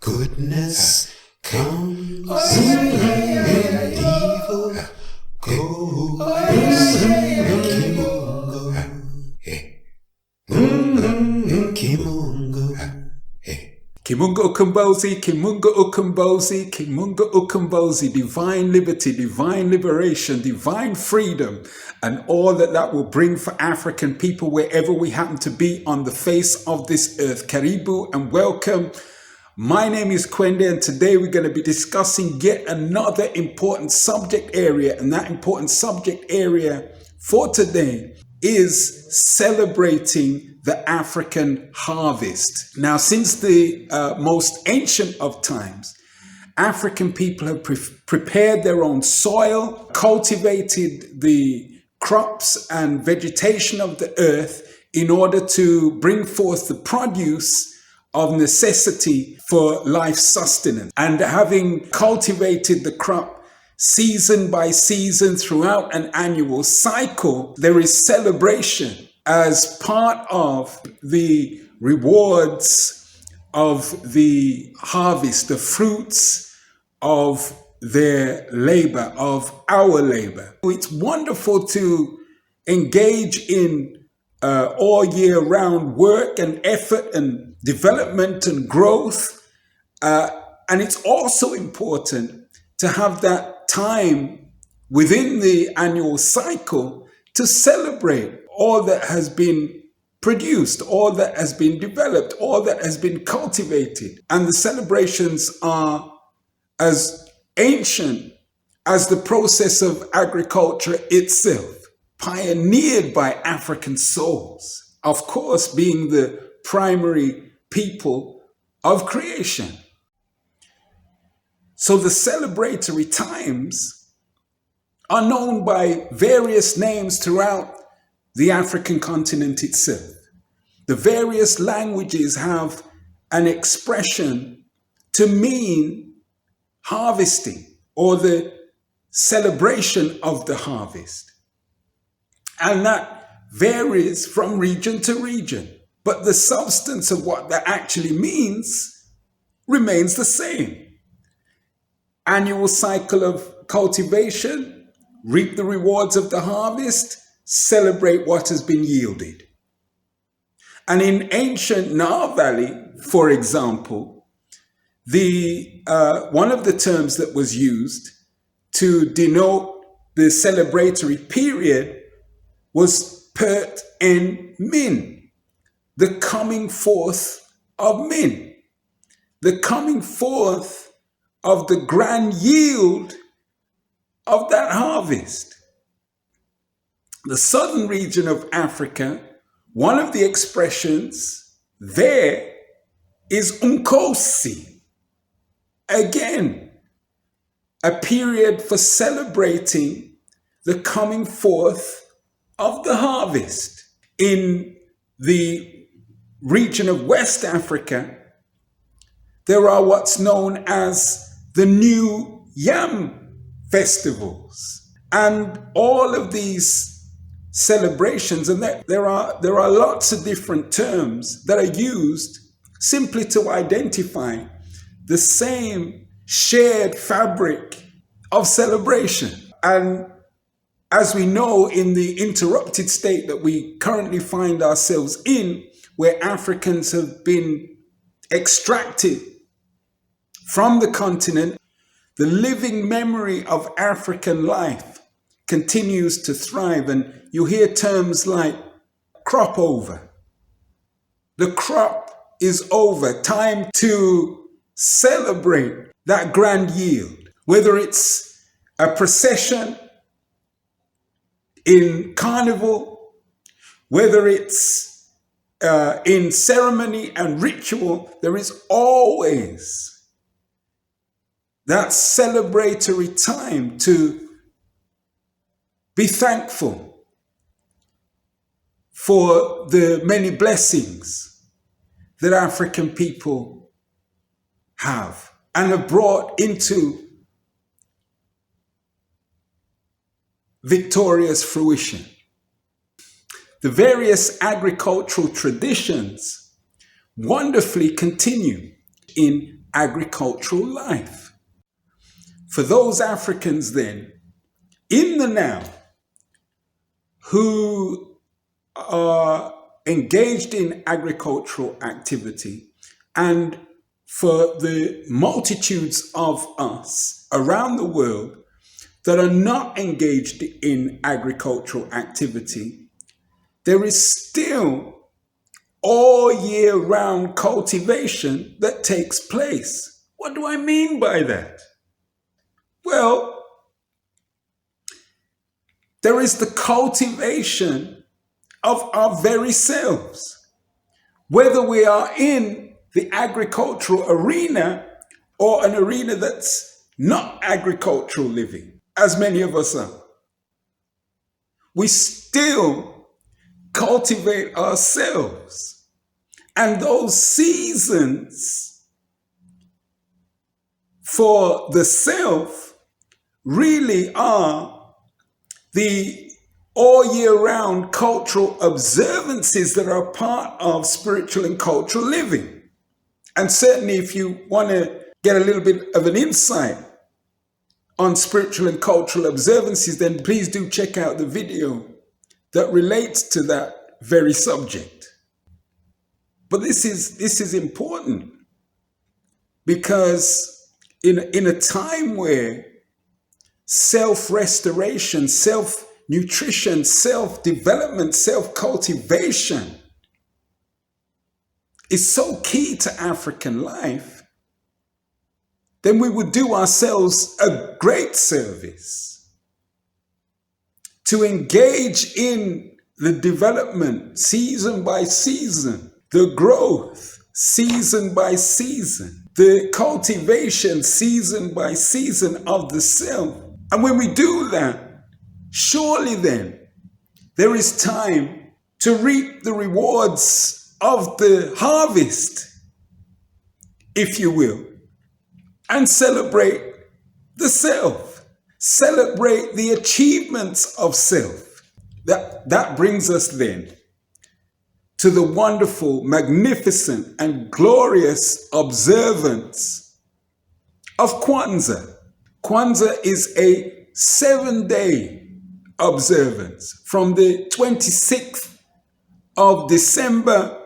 Goodness comes and evil goes. Kimunga Ukombozi, Kimunga Ukombozi, Kimunga Ukombozi, divine liberty, divine liberation, divine freedom, and all that will bring for African people wherever we happen to be on the face of this earth. Karibu and welcome. My name is Kwende, and today we're going to be discussing yet another important subject area, and that important subject area for today is celebrating the African harvest. Now, since the most ancient of times, African people have prepared their own soil, cultivated the crops and vegetation of the earth in order to bring forth the produce of necessity for life sustenance. And having cultivated the crop season by season throughout an annual cycle, there is celebration as part of the rewards of the harvest, the fruits of their labor, of our labor. It's wonderful to engage in all year round work and effort and development and growth. And it's also important to have that time within the annual cycle to celebrate all that has been produced, all that has been developed, all that has been cultivated. And the celebrations are as ancient as the process of agriculture itself, pioneered by African souls, of course, being the primary people of creation. So the celebratory times are known by various names throughout the African continent itself. The various languages have an expression to mean harvesting or the celebration of the harvest. And that varies from region to region. But the substance of what that actually means remains the same. Annual cycle of cultivation, reap the rewards of the harvest, celebrate what has been yielded. And in ancient Nile Valley, for example, the one of the terms that was used to denote the celebratory period was Pert en Min, the coming forth of Min, the coming forth of the grand yield of that harvest. The southern region of Africa, one of the expressions there is Unkosi. Again, a period for celebrating the coming forth of the harvest. In the region of West Africa, there are what's known as the New Yam festivals. And all of these celebrations, and there are lots of different terms that are used simply to identify the same shared fabric of celebration. And as we know, in the interrupted state that we currently find ourselves in, where Africans have been extracted from the continent, the living memory of African life continues to thrive. And you hear terms like crop over. The crop is over. Time to celebrate that grand yield. Whether it's a procession in carnival, whether it's in ceremony and ritual, there is always that celebratory time to be thankful for the many blessings that African people have and have brought into victorious fruition. The various agricultural traditions wonderfully continue in agricultural life. For those Africans then, in the now, who are engaged in agricultural activity, and for the multitudes of us around the world that are not engaged in agricultural activity, there is still all year round cultivation that takes place. What do I mean by that? Well, there is the cultivation of our very selves, whether we are in the agricultural arena or an arena that's not agricultural living, as many of us are. We still cultivate ourselves. And those seasons for the self really are the all year round cultural observances that are part of spiritual and cultural living. And certainly if you want to get a little bit of an insight on spiritual and cultural observances, then please do check out the video that relates to that very subject. But this is important because in a time where self-restoration, self-nutrition, self-development, self-cultivation is so key to African life, then we would do ourselves a great service to engage in the development season by season, the growth season by season, the cultivation season by season of the self. And when we do that, surely then there is time to reap the rewards of the harvest, if you will, and celebrate the self, celebrate the achievements of self. That brings us then to the wonderful, magnificent, and glorious observance of Kwanzaa. Kwanzaa is a 7-day observance from the 26th of December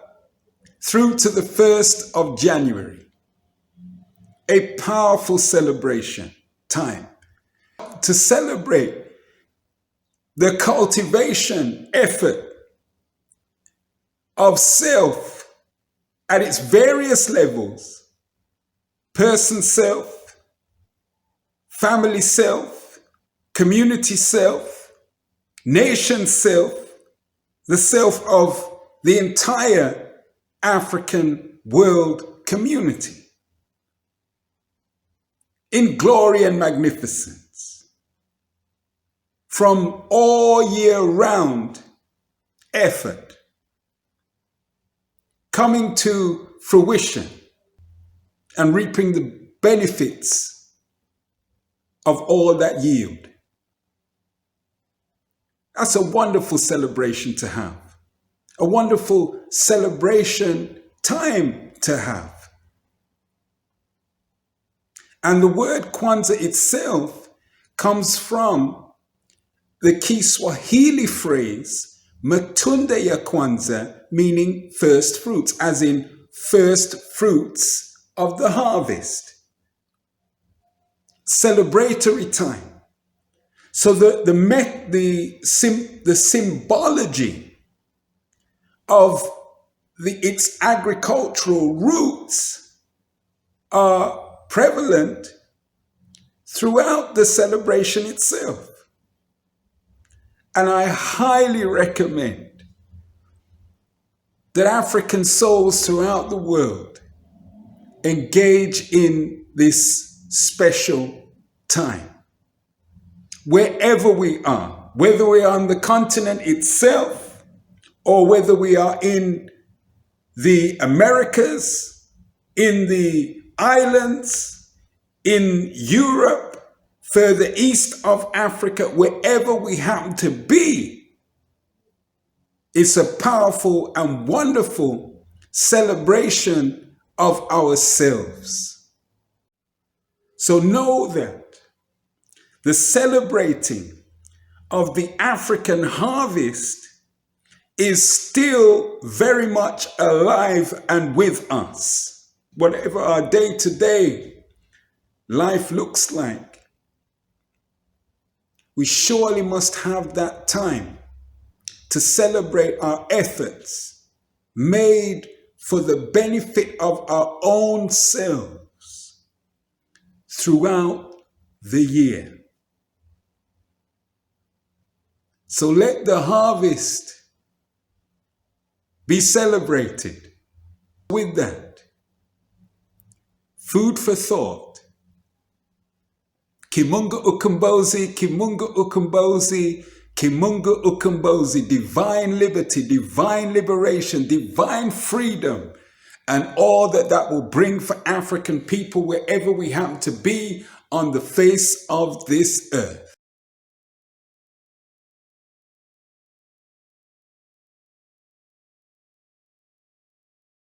through to the 1st of January. A powerful celebration time to celebrate the cultivation effort of self at its various levels: person self, family self, community self, nation self, the self of the entire African world community, in glory and magnificence, from all year round effort coming to fruition and reaping the benefits of all that yield. That's a wonderful celebration to have, a wonderful celebration time to have. And the word Kwanzaa itself comes from the Kiswahili phrase Matunda ya Kwanzaa, meaning first fruits, as in first fruits of the harvest. Celebratory time. So the symbology of its agricultural roots are prevalent throughout the celebration itself. And I highly recommend that African souls throughout the world engage in this special time. Wherever we are, whether we are on the continent itself or whether we are in the Americas, in the islands, in Europe, further east of Africa, wherever we happen to be, it's a powerful and wonderful celebration of ourselves. So know that the celebrating of the African harvest is still very much alive and with us. Whatever our day-to-day life looks like, we surely must have that time to celebrate our efforts made for the benefit of our own selves throughout the year. So let the harvest be celebrated. With that, food for thought. Kimunga ukumbozi, kimunga ukumbozi, kimunga ukumbozi, divine liberty, divine liberation, divine freedom, and all that that will bring for African people wherever we happen to be on the face of this earth.